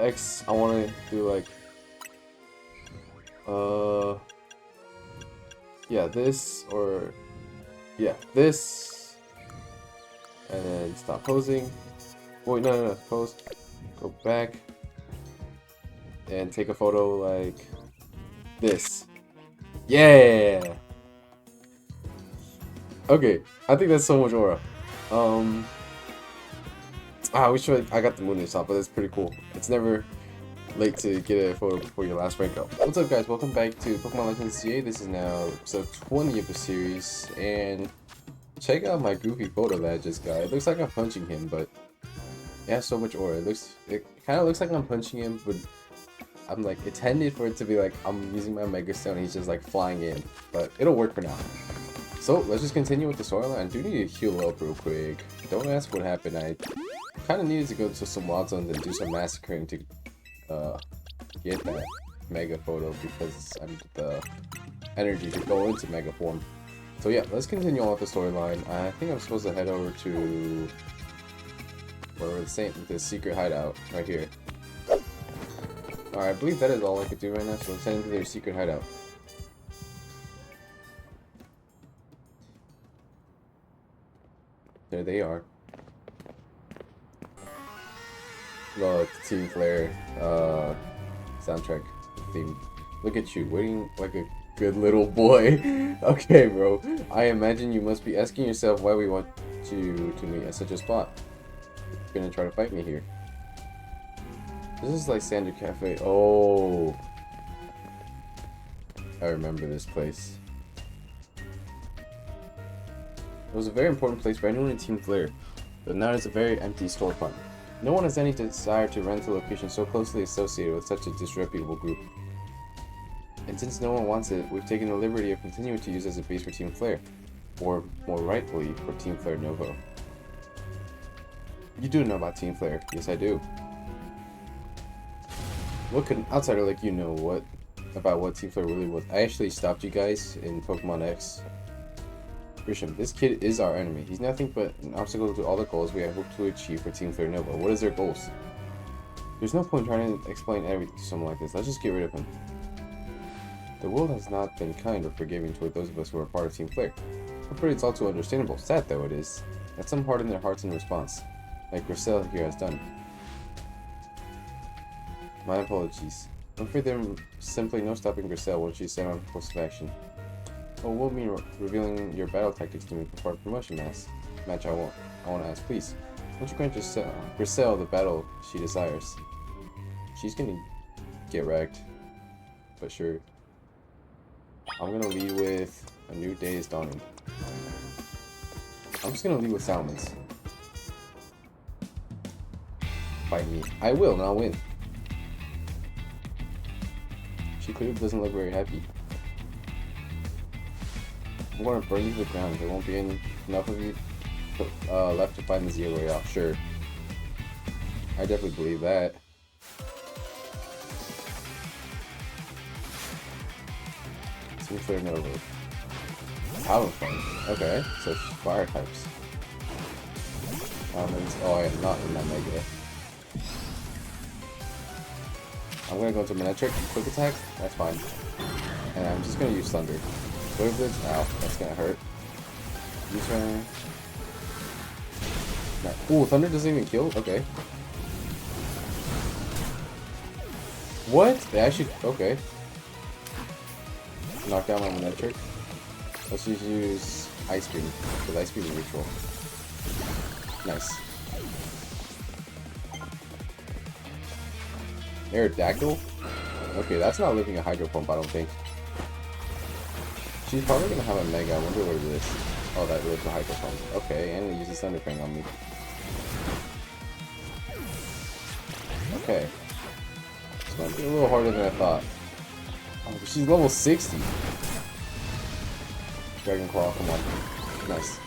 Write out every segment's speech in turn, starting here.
X, I want to do like, yeah, this, or, yeah, this, and then stop posing. Wait, no, pose, go back, and take a photo like this. Yeah! Okay, I think that's so much aura. I wish I got the moon shot, but that's pretty cool. It's never late to get a photo before your last rank up. What's up, guys? Welcome back to Pokemon Legends CA. This is now episode 20 of the series, and check out my goofy photo that I just got. It looks like I'm punching him, but it has so much aura. It kind of looks like I'm punching him, but I'm like intended for it to be like I'm using my Mega Stone. He's just like flying in, but it'll work for now. So let's just continue with the storyline. I do need to heal up real quick. Don't ask what happened. I kind of needed to go to some wild zones and do some massacring to get that mega photo because I need the energy to go into mega form. So yeah, let's continue on with the storyline. I think I'm supposed to head over to where we're the secret hideout right here. Alright, I believe that is all I could do right now, so let's head into their secret hideout. There they are. Look, Team Flare soundtrack theme. Look at you, waiting like a good little boy. Okay, bro. I imagine you must be asking yourself why we want you to meet at such a spot. You're gonna try to fight me here. This is like Sander Cafe. Oh, I remember this place. It was a very important place for anyone in Team Flare, but now it's a very empty storefront. No one has any desire to rent a location so closely associated with such a disreputable group. And since no one wants it, we've taken the liberty of continuing to use it as a base for Team Flare, or more rightfully, for Team Flare Novo. You do know about Team Flare. Yes, I do. What could an outsider like you know about what Team Flare really was? I actually stopped you guys in Pokemon X. Grisham, this kid is our enemy. He's nothing but an obstacle to all the goals we have hoped to achieve for Team Flare Nova. What is their goals? There's no point trying to explain everything to someone like this. Let's just get rid of him. The world has not been kind or forgiving toward those of us who are part of Team Flare. I'm afraid it's also understandable, sad though it is, that some harden their hearts in response, like Grissel here has done. My apologies. I'm afraid there's simply no stopping Grissel when she's set on course of action. Oh, will mean revealing your battle tactics to me before a promotion match I want to ask, please. Won't you grant Grissel the battle she desires? She's gonna get wrecked, but sure. I'm gonna lead with a new day is dawning. I'm just gonna lead with Salamence. Fight me. I will, and I'll win. She clearly doesn't look very happy. I'm gonna burn you to the ground. There won't be enough of you left to find the Zero Royale. Sure. I definitely believe that. Team Flare Nova. Talonflame. Okay, so fire types. Oh, I am not in that Mega. I'm gonna go into Manectric, quick attack, that's fine. And I'm just gonna use Thunder. Wave Blitz, ow, that's gonna hurt. U-turn. Ooh, Thunder doesn't even kill? Okay. What? They actually, okay. Knock down my Manectric. Let's just use Ice Beam, because Ice Beam is neutral. Nice. Aerodactyl? Okay, that's not living a Hydro Pump, I don't think. She's probably gonna have a Mega. I wonder what it is. Oh, that lives a Hydro Pump. Okay, and it uses Thunder Fang on me. Okay. This might be a little harder than I thought. Oh, but she's level 60. Dragon Claw, come on. Nice.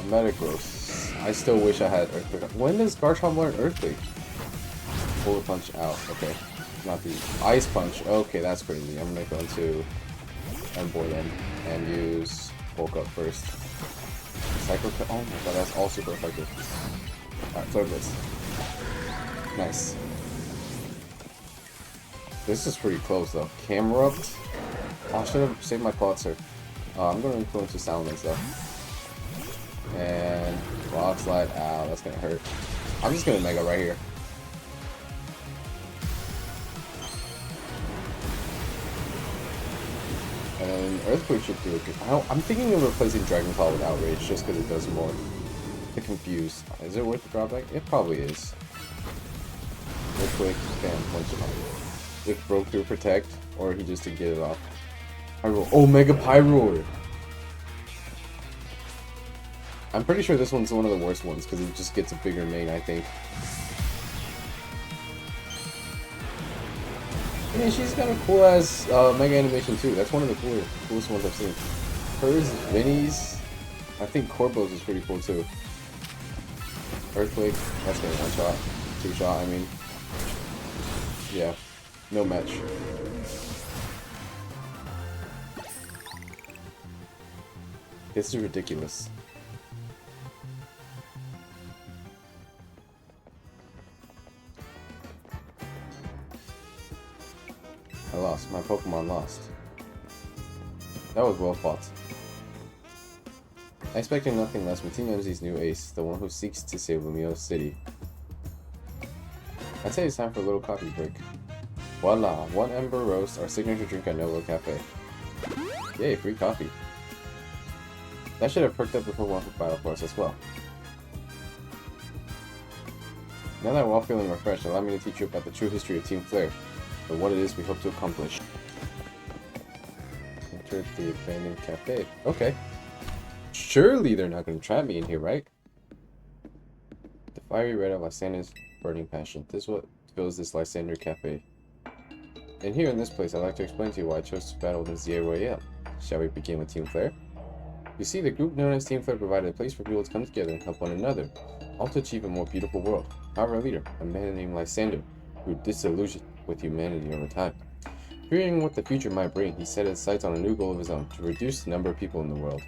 Metagross. I still wish I had Earthquake. When does Garchomp learn Earthquake? Bullet Punch out. Okay. Not the Ice Punch. Okay, that's crazy. I'm gonna go into Emboar then and use Bulk Up first. Psycho. Oh my god, that's all super effective. Alright, Flare Blitz. Nice. This is pretty close though. Camerupt. Oh, I should have saved my Cloud Surf. I'm going to influence the Salamence though. And Rock Slide. Ow, that's going to hurt. I'm just going to Mega right here. And then Earthquake should do it. I'm thinking of replacing Dragon Claw with Outrage just because it does more to confuse. Is it worth the drawback? It probably is. Earthquake, bam, punch him out. If broke through Protect, or he just to get it off. Pyroar. Oh, Mega Pyroar! I'm pretty sure this one's one of the worst ones because it just gets a bigger main, I think. Yeah, she's got a cool ass Mega animation too. That's one of the coolest ones I've seen. Hers, Vinny's, I think Corbo's is pretty cool too. Earthquake, that's gonna one shot, two shot. I mean, yeah, no match. This is ridiculous. I lost. My Pokemon lost. That was well fought. I expected nothing less from Team MZ's new ace, the one who seeks to save Lumiose City. I'd say it's time for a little coffee break. Voila! One Ember Roast, our signature drink at Novo Cafe. Yay, free coffee. That should have perked up the Pokemon Battle Force as well. Now that we're all feeling refreshed, allow me to teach you about the true history of Team Flare, and what it is we hope to accomplish. Enter the abandoned cafe. Okay. Surely they're not going to trap me in here, right? The fiery red of Lysander's burning passion. This is what fills this Lysander cafe. And here in this place, I'd like to explain to you why I chose to battle in ZA Royale. Shall we begin with Team Flare? You see, the group known as Team Flare provided a place for people to come together and help one another, all to achieve a more beautiful world. Our leader, a man named Lysander, grew disillusioned with humanity over time. Fearing what the future might bring, he set his sights on a new goal of his own, to reduce the number of people in the world.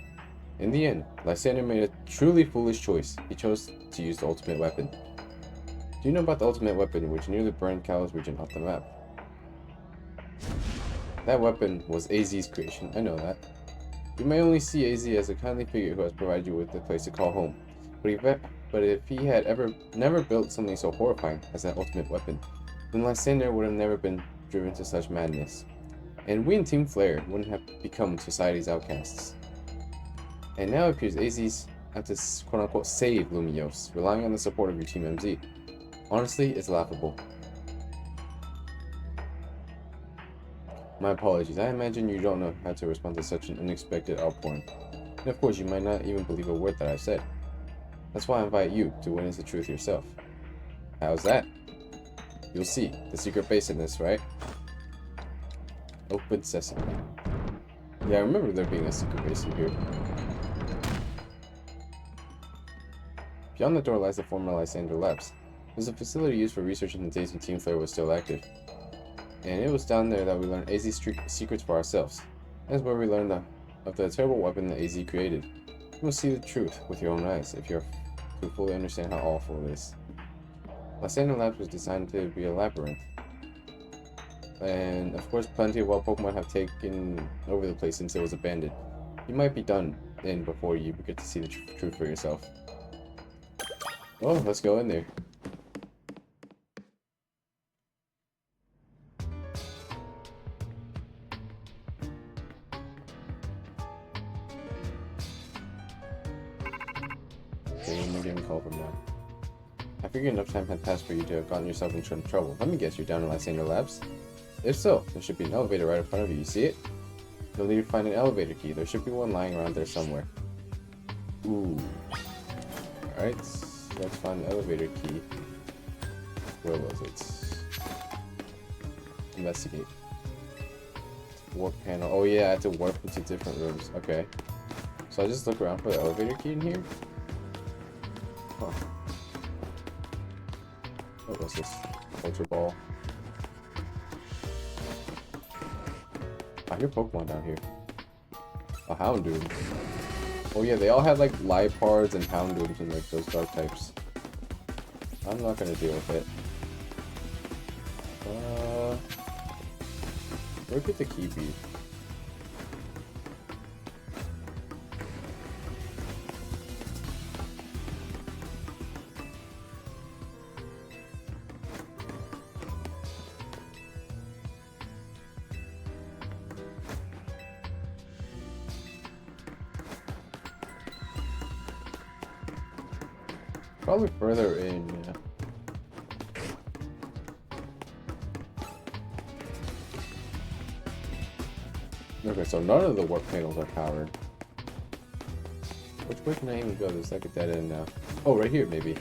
In the end, Lysander made a truly foolish choice. He chose to use the ultimate weapon. Do you know about the ultimate weapon, which nearly burned Kalos region off the map? That weapon was AZ's creation, I know that. You may only see AZ as a kindly figure who has provided you with a place to call home, but if he had never built something so horrifying as that ultimate weapon, then Lysander would have never been driven to such madness, and we in Team Flare wouldn't have become society's outcasts. And now it appears AZ's have to quote-unquote save Lumiose, relying on the support of your Team MZ. Honestly, it's laughable. My apologies, I imagine you don't know how to respond to such an unexpected outpouring. And of course, you might not even believe a word that I've said. That's why I invite you to witness the truth yourself. How's that? You'll see. The secret base in this, right? Open sesame. Yeah, I remember there being a secret base in here. Beyond the door lies the former Lysander Labs. It was a facility used for research in the days when Team Flare was still active. And it was down there that we learned AZ's secrets for ourselves. That's where we learned of the terrible weapon that AZ created. You will see the truth with your own eyes if you're to fully understand how awful it is. Lysander Labs was designed to be a labyrinth. And of course plenty of wild Pokemon have taken over the place since it was abandoned. You might be done in before you get to see the truth for yourself. Oh, let's go in there. Getting call from now. I figured enough time had passed for you to have gotten yourself in some trouble. Let me guess, you're down in Lysander Labs? If so, there should be an elevator right in front of you. You see it? You'll need to find an elevator key. There should be one lying around there somewhere. Ooh. Alright, let's find the elevator key. Where was it? Investigate. Warp panel. Oh yeah, I had to warp into different rooms. Okay. So I just look around for the elevator key in here? Huh. What was this? Ultra Ball. I hear Pokemon down here. A Houndoom. Oh yeah, they all had like Lipards and Houndooms and like those dark types. I'm not gonna deal with it. Where could the key be? Probably further in, yeah. Okay, so none of the warp panels are powered. Which way can I even go? There's like a dead end now. Oh, right here, maybe.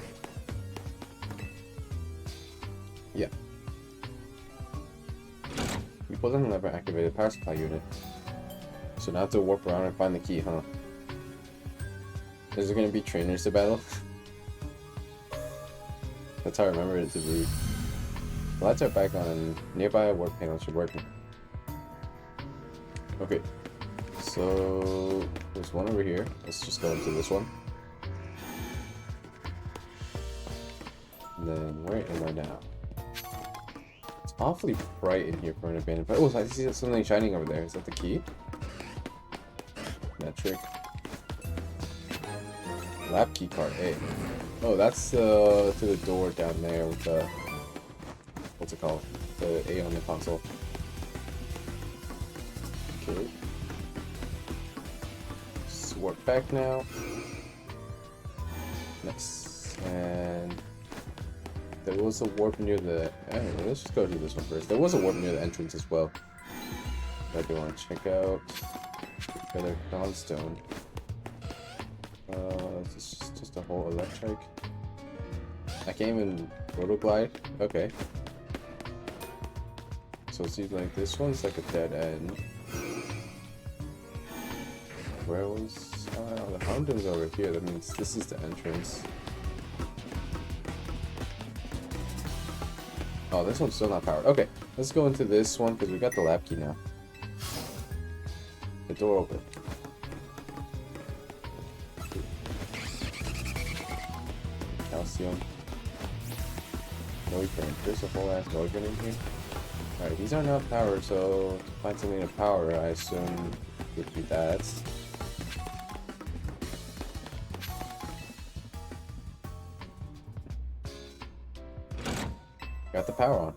Yeah. We pulled in the lever, activated power supply unit. So now I have to warp around and find the key, huh? Is there gonna be trainers to battle? That's how I remember it to be. The lights are back on and nearby warp panels should work. Okay. So there's one over here. Let's just go into this one. And then where am I now? It's awfully bright in here for an abandoned. Oh, I see something shining over there. Is that the key? Metric. Lab key card A. Oh, that's to the door down there with the, what's it called? The A on the console. Okay. Warp back now. Nice. And there was a warp near the. Anyway, let's just go do this one first. There was a warp near the entrance as well. I do want to check out. Better Dawnstone. This is just a whole electric. I can't even rotoglide. Okay. So it seems like this one's like a dead end. Where was the Houndoom's over here? That means this is the entrance. Oh, this one's still not powered. Okay, let's go into this one because we got the lab key now. The door open. Calcium. Noigrin. There's a whole ass Noigrin in here. Alright, these are not powered, so to find something to power, I assume would be that. Got the power on.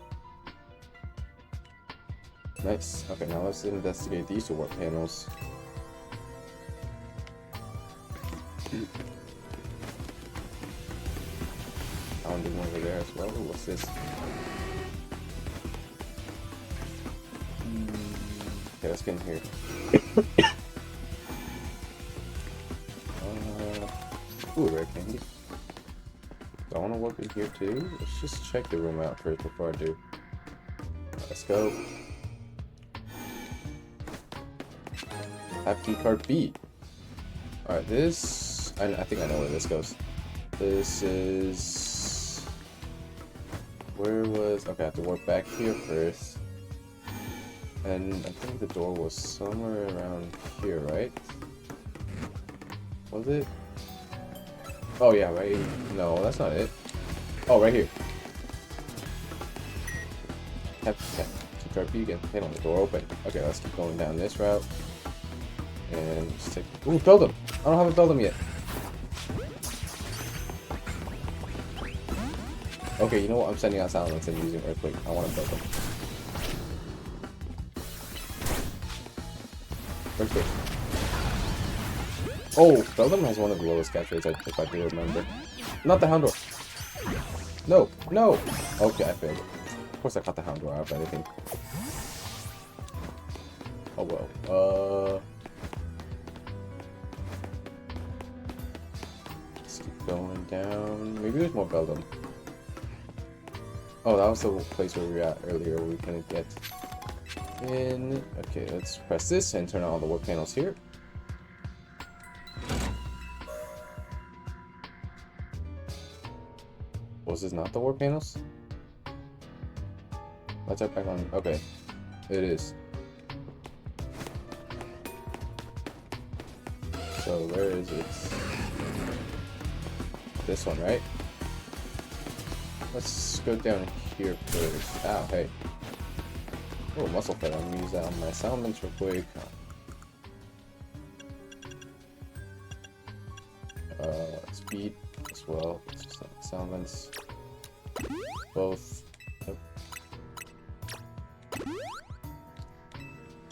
Nice. Okay, now let's investigate these two warp panels. Found one over there as well. Ooh, what's this? Okay, let's get in here. Ooh, rare candy. Do I want to warp in here too? Let's just check the room out first before I do. Let's go. Have key card B. Alright, this... I think I know where this goes. This is... Where was... Okay, I have to warp back here first. And I think the door was somewhere around here, right? Was it? Oh yeah, right. No, that's not it. Oh, right here. Keep card B again. Hit on the door open. Okay, let's keep going down this route. And just take. Ooh, build them! I don't have to build them yet. Okay, you know what? I'm sending out silence and using earthquake. I want to build them. Earthquake. Oh, Beldum has one of the lowest catch rates, if I do remember. Not the Houndour. No, no. Okay, I failed it. Of course I caught the Houndour out of anything. Oh well. Let's keep going down. Maybe there's more Beldum. Oh, that was the place where we were at earlier where we couldn't get in. Okay, let's press this and turn on all the warp panels here. Was this not the warp panels? Let's check back on. Okay, it is. So where is it? This one, right? Let's go down here first. Ow, hey. Oh, muscle fit. I'm gonna use that on my Salamence real quick. Speed as well. Salamence. Both. Yep.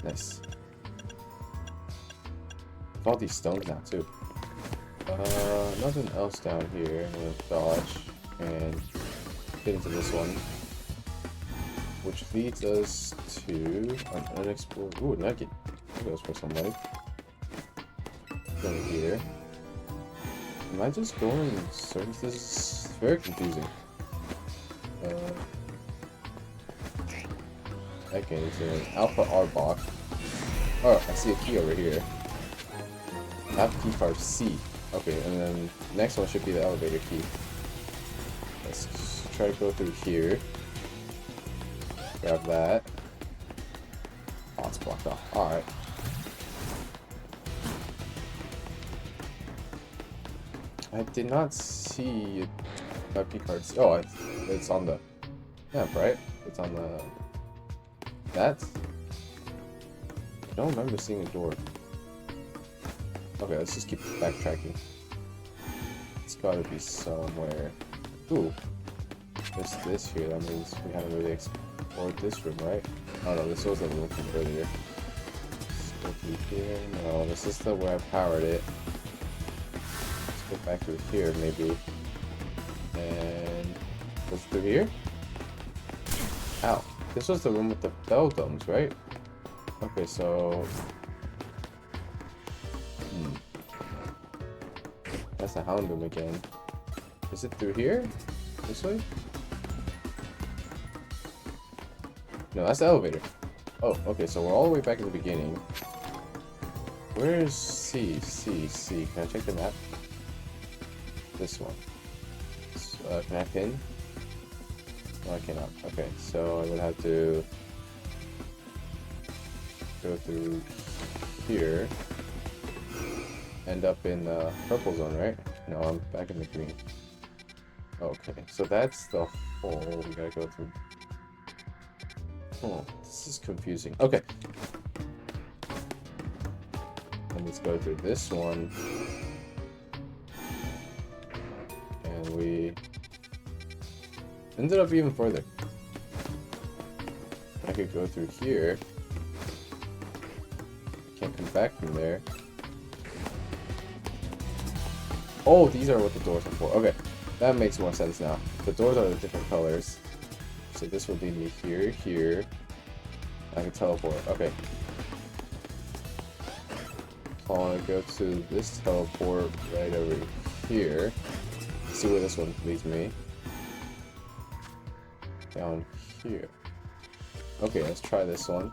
Nice. All these stones now too. Nothing else down here. I'm gonna dodge and get into this one, which leads us to an unexplored. Ooh, nugget. That goes for some money. Going here. Am I just going in circles? This is very confusing. Okay, it's an Alpha Arbok. Oh, I see a key over here. I have key card C. Okay, and then next one should be the elevator key. Let's try to go through here. Grab that. Oh, it's blocked off. Alright. I did not see my P cards. Oh, it's on the map, right? It's on the... That? I don't remember seeing a door. Okay, let's just keep backtracking. It's gotta be somewhere. Ooh. There's this here. That means we haven't really explored this room, right? Oh no, this was the room from earlier. Let's go through here. No, this is the where I powered it. Let's go back through here, maybe. And... goes through here? Ow. This was the room with the bell domes, right? Okay, so... That's the Houndoom again. Is it through here? This way? No, that's the elevator. Oh, okay, so we're all the way back in the beginning. Where's C? C. Can I check the map? This one. Can I pin? No, I cannot. Okay, so I would have to go through here. End up in the purple zone, right? No, I'm back in the green. Okay, so that's the hole we gotta go through. Oh, this is confusing. Okay. And let's go through this one. And we ended up even further. I could go through here. Can't come back from there. Oh, these are what the doors are for. Okay, that makes more sense now. The doors are the different colors. So this will lead me here. I can teleport. Okay. I want to go to this teleport right over here. See where this one leads me. Down here. Okay, let's try this one.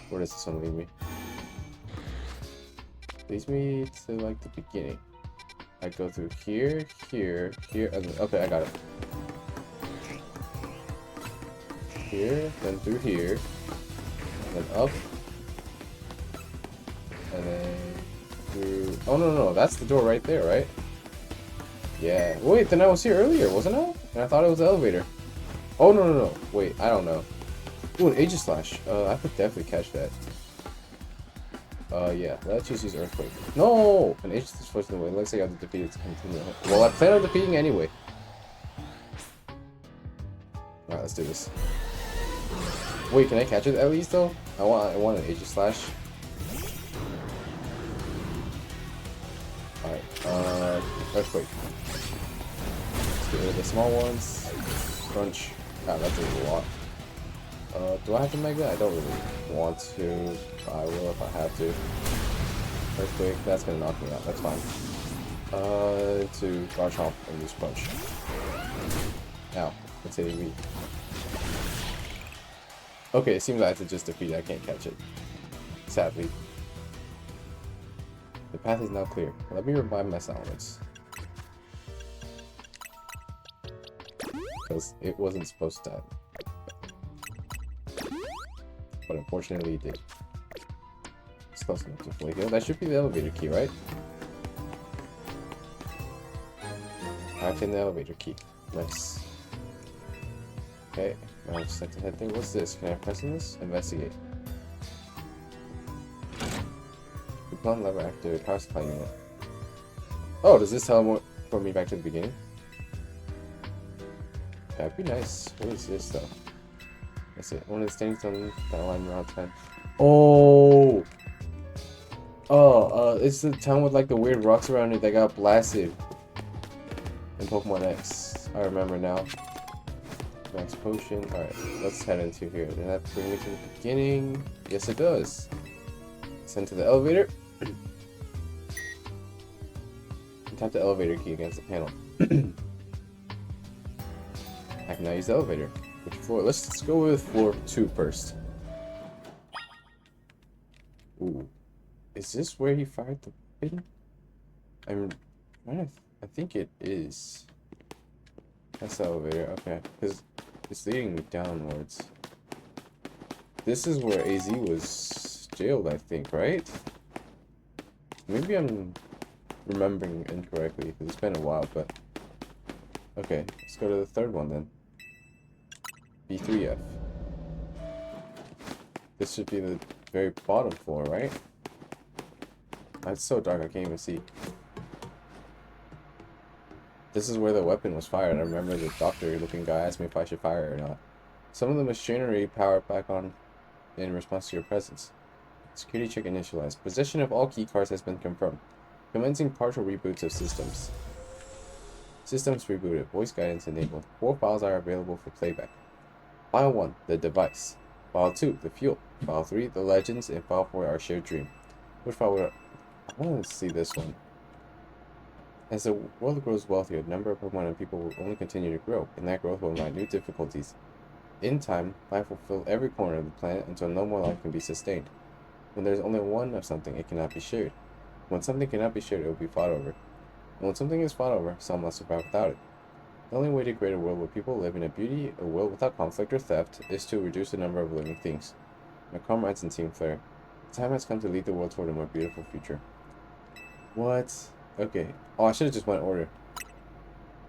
Where does this one lead me? Leads me to like the beginning. I go through here, and then, okay, I got it. Here, then through here, and then up, and then through. Oh no, that's the door right there, right? Yeah. Wait, then I was here earlier, wasn't I? And I thought it was the elevator. Oh no. Wait, I don't know. Ooh, an Aegislash. I could definitely catch that. Yeah, let's just use Earthquake. No! An Aegislash is forced in the way. It looks like I have to defeat it to continue. Well, I plan on defeating anyway. Alright, let's do this. Wait, can I catch it at least though? I want an Aegislash. Alright, Earthquake. Let's get rid of the small ones. Crunch. Ah, that did a lot. Do I have to Mega? I don't really want to. I will if I have to. Earthquake, that's gonna knock me out, that's fine. To Garchomp and use Punch. Ow, it's hitting me. Okay, it seems I have to just defeat it, I can't catch it. Sadly. The path is now clear. Let me revive my Salamence. Because it wasn't supposed to die. But unfortunately it did. close enough to fully heal. That should be the elevator key, right? Activate the elevator key. Nice. Okay, now I just have to head there. What's this? Can I press on this? Investigate. Coupon lever activated. Power supply unit. Oh, does this teleport me back to the beginning? That'd be nice. What is this though? That's it. One of the standings on that line around 10. Oh! Oh, it's the town with like the weird rocks around it that got blasted in Pokemon X. I remember now. Max potion. Alright, let's head into here. Does that bring me to the beginning? Yes, it does. Send to the elevator. Tap the elevator key against the panel. I can now use the elevator. Which floor? Let's go with floor 2 first. Ooh. Is this where he fired the weapon? I think it is. That's the elevator, okay. Because it's leading me downwards. This is where AZ was jailed, I think, right? Maybe I'm remembering incorrectly because it's been a while, but okay, let's go to the third one then. B3F. This should be the very bottom floor, right? It's so dark I can't even see. This is where the weapon was fired. I remember the doctor looking guy asked me if I should fire it or not. Some of the machinery powered back on in response to your presence. Security check initialized. Possession of all key cards has been confirmed. Commencing partial reboots of systems. Systems rebooted. Voice guidance enabled. 4 files are available for playback. File 1, the device. File 2, the fuel. File 3, the legends. And File 4, our shared dream. Which file would I want to see this one. As the world grows wealthier, the number of Pokemon and people will only continue to grow, and that growth will invite new difficulties. In time, life will fill every corner of the planet until no more life can be sustained. When there's only one of something, it cannot be shared. When something cannot be shared, it will be fought over. And when something is fought over, some must survive without it. The only way to create a world where people live in a beauty, a world without conflict or theft, is to reduce the number of living things. My comrades and Team Flare, the time has come to lead the world toward a more beautiful future. What? Okay. Oh, I should have just went order.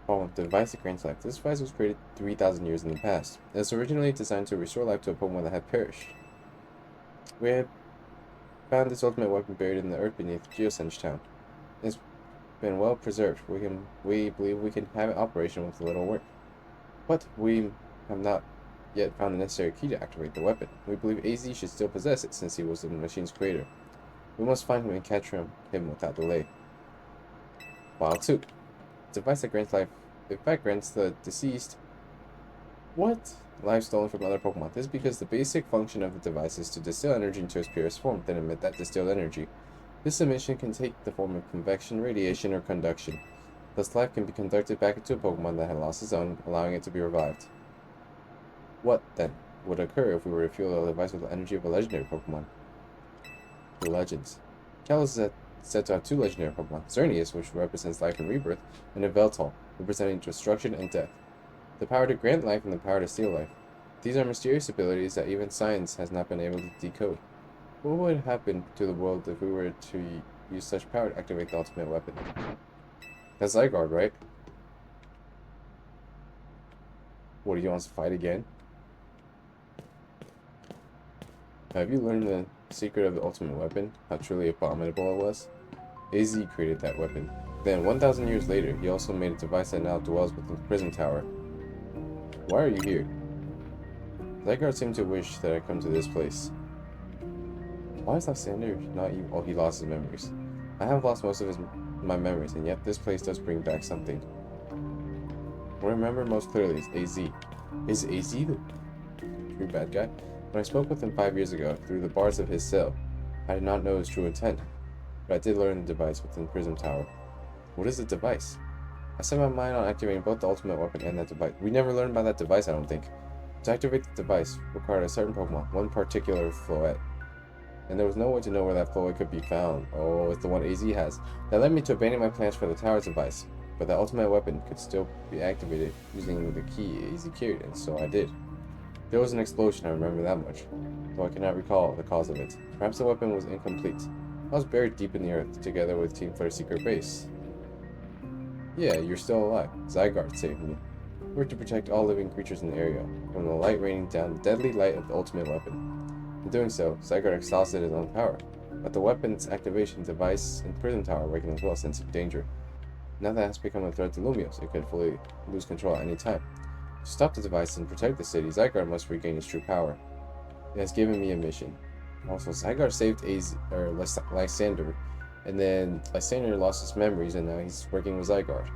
Oh, the device that grants life. This device was created 3,000 years in the past. It was originally designed to restore life to a Pokemon that had perished. We had found this ultimate weapon buried in the earth beneath Geosenge Town. It's been well preserved. We believe we can have it operational with a little work. But we have not yet found the necessary key to activate the weapon. We believe AZ should still possess it since he was the machine's creator. We must find him and capture him without delay. File 2. Device that grants life. In fact, grants the deceased what? Life stolen from other Pokemon. This is because the basic function of the device is to distill energy into its purest form, then emit that distilled energy. This emission can take the form of convection, radiation, or conduction. Thus, life can be conducted back into a Pokemon that had lost its own, allowing it to be revived. What, then, would occur if we were to fuel the device with the energy of a legendary Pokemon? The legends. Kalos is said to have 2 legendary Pokemon, Xerneas, which represents life and rebirth, and Yveltal, representing destruction and death. The power to grant life and the power to steal life. These are mysterious abilities that even science has not been able to decode. What would happen to the world if we were to use such power to activate the ultimate weapon? That's Zygarde, right? What, do you want to fight again? Have you learned the secret of the ultimate weapon? How truly abominable it was? AZ created that weapon. Then, 1,000 years later, he also made a device that now dwells within the prison tower. Why are you here? Zygarde seemed to wish that I come to this place. Why is Lysander not even— oh, he lost his memories. I have lost most of my memories, and yet this place does bring back something. What I remember most clearly is AZ. Is AZ the true bad guy? When I spoke with him 5 years ago, through the bars of his cell, I did not know his true intent, but I did learn the device within Prism Tower. What is the device? I set my mind on activating both the ultimate weapon and that device. We never learned about that device, I don't think. To activate the device required a certain Pokemon, one particular Floette. And there was no way to know where that Floette could be found. Oh, it's the one AZ has. That led me to abandon my plans for the tower's device. But the ultimate weapon could still be activated using the key AZ carried, and so I did. There was an explosion, I remember that much, though I cannot recall the cause of it. Perhaps the weapon was incomplete. I was buried deep in the earth, together with Team Flare's secret base. Yeah, you're still alive. Zygarde saved me. We were to protect all living creatures in the area, from the light raining down the deadly light of the ultimate weapon. In doing so, Zygarde exhausted his own power, but the weapon's activation device and Prism Tower awakened as well, sensing danger. Now that it has become a threat to Lumiose, it could fully lose control at any time. To stop the device and protect the city, Zygarde must regain its true power. It has given me a mission. Also, Zygarde saved Lysander, and then Lysander lost his memories, and now he's working with Zygarde.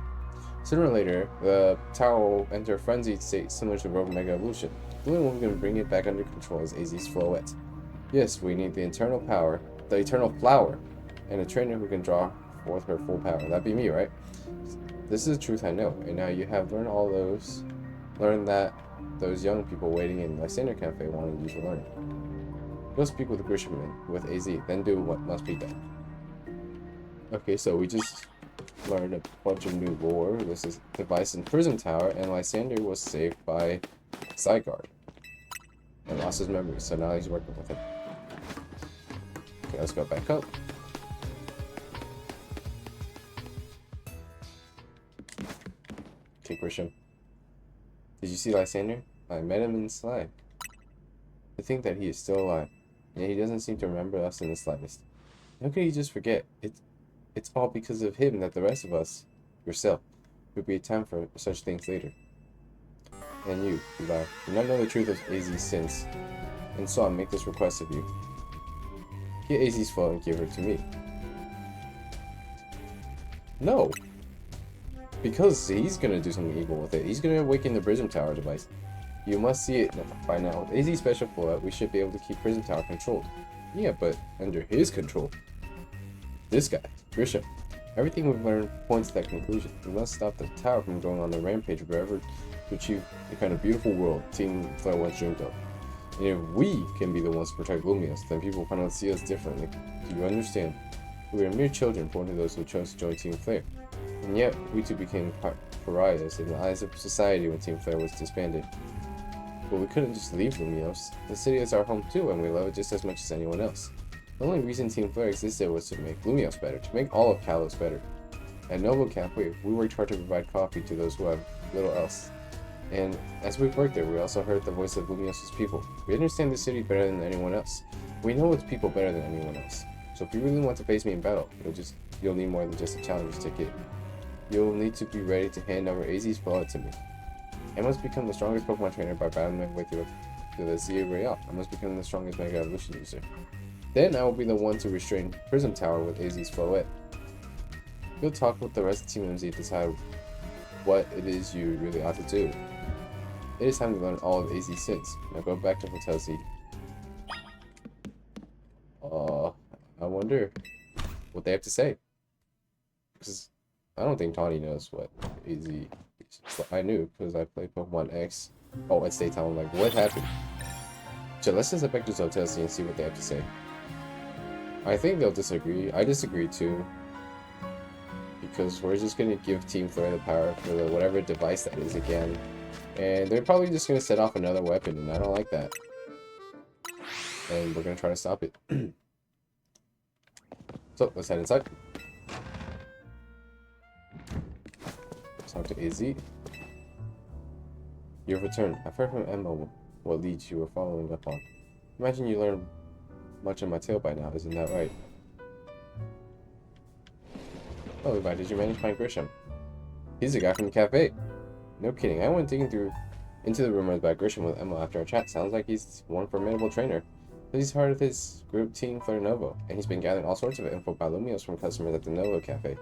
Sooner or later, the tower will enter a frenzied state similar to Rogue Mega Evolution. The only one who can bring it back under control is AZ's Floette. Yes, we need the eternal flower, and a trainer who can draw forth her full power. That'd be me, right? This is the truth I know, and now you have learned that those young people waiting in Lysander Cafe wanted you to learn. Go speak with Grishamman, with AZ, then do what must be done. Okay, so we just learned a bunch of new lore. This is device in Prism Tower, and Lysander was saved by Zygarde and lost his memory, so now he's working with him. Okay, let's go back up. Okay, Grisham. Did you see Lysander? I met him in the slide. To think that he is still alive, yet he doesn't seem to remember us in the slightest. How could he just forget? It's all because of him that the rest of us, yourself, would be a time for such things later. And you, Levi, do not know the truth of AZ's sins, and so I make this request of you. Get AZ's flow and give her to me. No! Because he's gonna do something evil with it. He's gonna awaken the Prism Tower device. You must see it by now. With AZ's special flow, we should be able to keep Prism Tower controlled. Yeah, but under his control. This guy, Grisham. Everything we've learned points to that conclusion. We must stop the tower from going on the rampage forever to achieve the kind of beautiful world Team Flare once dreamed of. And if we can be the ones to protect Lumiose, then people will finally see us differently. Do you understand? We are mere children born to those who chose to join Team Flare. And yet, we too became pariahs in the eyes of society when Team Flare was disbanded. But we couldn't just leave Lumiose. The city is our home too, and we love it just as much as anyone else. The only reason Team Flare existed was to make Lumiose better, to make all of Kalos better. At Novo Cafe, we worked hard to provide coffee to those who have little else. And as we worked there, we also heard the voice of Lumiose's people. We understand the city better than anyone else. We know its people better than anyone else. So if you really want to face me in battle, you'll need more than just a challenge ticket. You'll need to be ready to hand over AZ's Floette to me. I must become the strongest Pokemon trainer by battling my way through the ZA Real. I must become the strongest Mega Evolution user. Then I will be the one to restrain Prism Tower with AZ's Floette. You'll talk with the rest of Team MZ to decide what it is you really ought to do. It is time to learn all of AZ's sins. Now go back to Hotel Z. I wonder what they have to say. Because I don't think Tawny knows what AZ is. But I knew because I played Pokemon X. Oh, at State Town. I'm like, what happened? So let's just head back to Hotel Z and see what they have to say. I think they'll disagree. I disagree too. Because we're just going to give Team Flare the power for whatever device that is again. And they're probably just going to set off another weapon, and I don't like that. And we're going to try to stop it. So, let's head inside. Let's talk to AZ. You've returned. I've heard from Emma what leads you were following up on. Imagine you learned much of my tale by now, isn't that right? Oh, Levi, did you manage to find Grisham? He's the guy from the cafe. No kidding, I went digging into the rumors about Grisham with Emma after our chat. Sounds like he's one formidable trainer. But he's part of his group Team Flare Novo, and he's been gathering all sorts of info about Lumiose from customers at the Novo Cafe.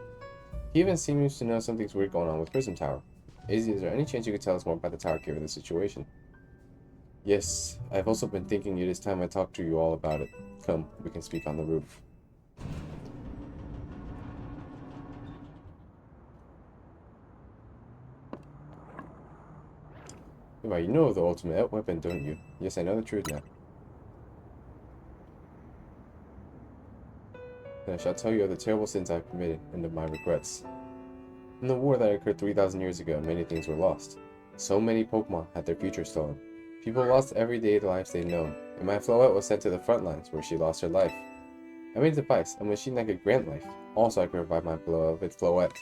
He even seems to know something's weird going on with Prism Tower. AZ, is there any chance you could tell us more about the tower given the situation? Yes, I've also been thinking it is time I talk to you all about it. Come, we can speak on the roof. Levi, you know the ultimate weapon, don't you? Yes, I know the truth now. Then I shall tell you of the terrible sins I've committed and of my regrets. In the war that occurred 3,000 years ago, many things were lost. So many Pokemon had their future stolen. People lost everyday lives they'd known, and my Floette was sent to the front lines where she lost her life. I made a device, a machine that could grant life. Also, I could revive my beloved Floette.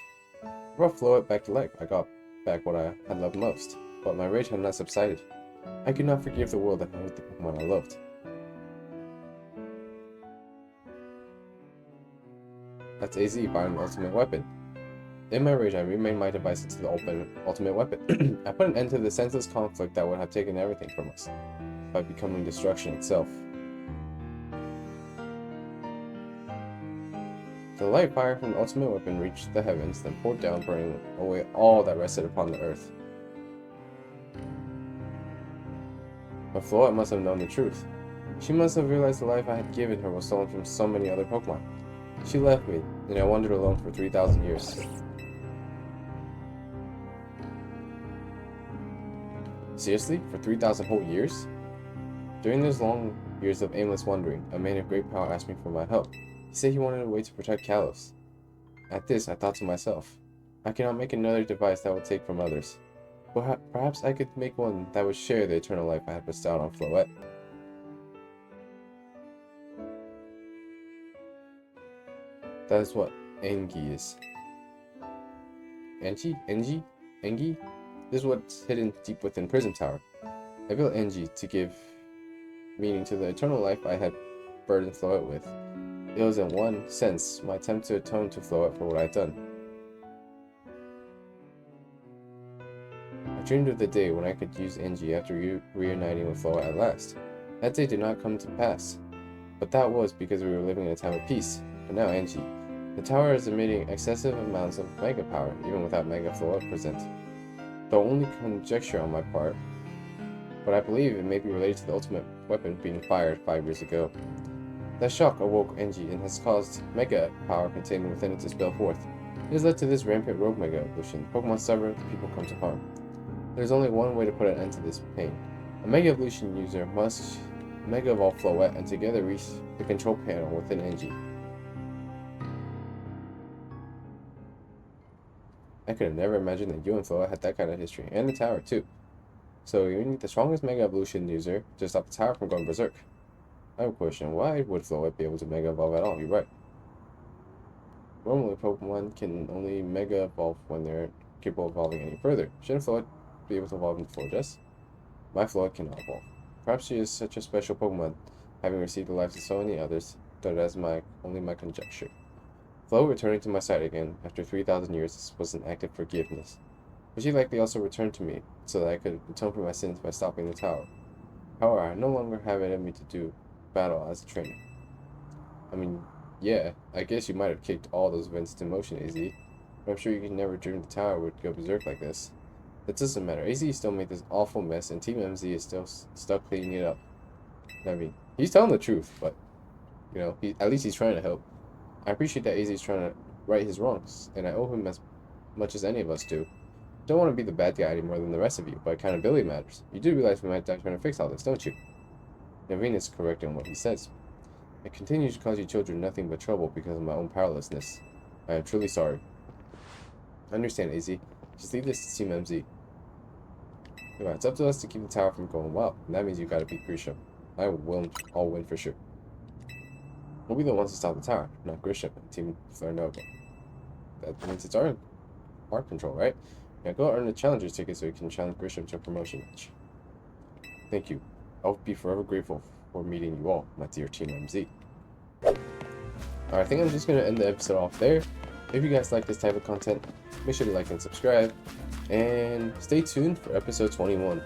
I brought Floette back to life. I got back what I had loved most, but my rage had not subsided. I could not forgive the world that hurt the Pokemon I loved. That's AZ firing the ultimate weapon. In my rage, I remade my device into the ultimate weapon. I put an end to the senseless conflict that would have taken everything from us, by becoming destruction itself. The light fire from the ultimate weapon reached the heavens, then poured down, burning away all that rested upon the earth. But Floette must have known the truth. She must have realized the life I had given her was stolen from so many other Pokemon. She left me, and I wandered alone for 3,000 years. Seriously? For 3,000 whole years? During those long years of aimless wandering, a man of great power asked me for my help. He said he wanted a way to protect Kalos. At this, I thought to myself, I cannot make another device that would take from others. But perhaps I could make one that would share the eternal life I had bestowed on Floette. That is what Engi is. Engi? This is what's hidden deep within Prism Tower. I built Engi to give meaning to the eternal life I had burdened Floette with. It was in one sense my attempt to atone to Floette for what I had done. I dreamed of the day when I could use Engi after reuniting with Floette at last. That day did not come to pass, but that was because we were living in a time of peace. But now Engi. The tower is emitting excessive amounts of Mega power, even without Mega Floette present. Though only conjecture on my part, but I believe it may be related to the ultimate weapon being fired 5 years ago. That shock awoke Engi and has caused Mega power contained within it to spill forth. It has led to this rampant rogue Mega evolution. Pokemon suffer, people come to harm. There's only one way to put an end to this pain. A Mega Evolution user must Mega Evolve Floette and together reach the control panel within Engi. I could have never imagined that you and Floette had that kind of history, and the tower too. So you need the strongest Mega Evolution user to stop the tower from going berserk. I have a question, why would Floette be able to Mega Evolve at all? You're right. Normally Pokemon can only Mega Evolve when they're capable of evolving any further. Shouldn't Floette be able to evolve into Florges? My Floette cannot evolve. Perhaps she is such a special Pokemon, having received the lives of so many others, that is only my conjecture. Floette returning to my side again after 3,000 years was an act of forgiveness. But she likely also returned to me, so that I could atone for my sins by stopping the tower. However, I no longer have it in me to do battle as a trainer. I mean, yeah, I guess you might have kicked all those events into motion, AZ, but I'm sure you could never dream the tower would go berserk like this. That doesn't matter. AZ still made this awful mess, and Team MZ is still stuck cleaning it up. I mean, he's telling the truth, but, you know, at least he's trying to help. I appreciate that AZ is trying to right his wrongs, and I owe him as much as any of us do. Don't want to be the bad guy any more than the rest of you, but accountability matters. You do realize we might die trying to fix all this, don't you? Naveen is correct in what he says. I continue to cause you children nothing but trouble because of my own powerlessness. I am truly sorry. I understand, AZ. Just leave this to Team MZ. Anyway, it's up to us to keep the tower from going wild, and that means you gotta beat Grisham. I'll win for sure. We'll be the ones to stop the tower, not Grisham and Team Flornova. That means it's our control, right? Now go earn the Challenger's ticket so you can challenge Grisham to a promotion match. Thank you. I'll be forever grateful for meeting you all, my dear Team MZ. Alright, I think I'm just going to end the episode off there. If you guys like this type of content, make sure to like and subscribe. And stay tuned for episode 21.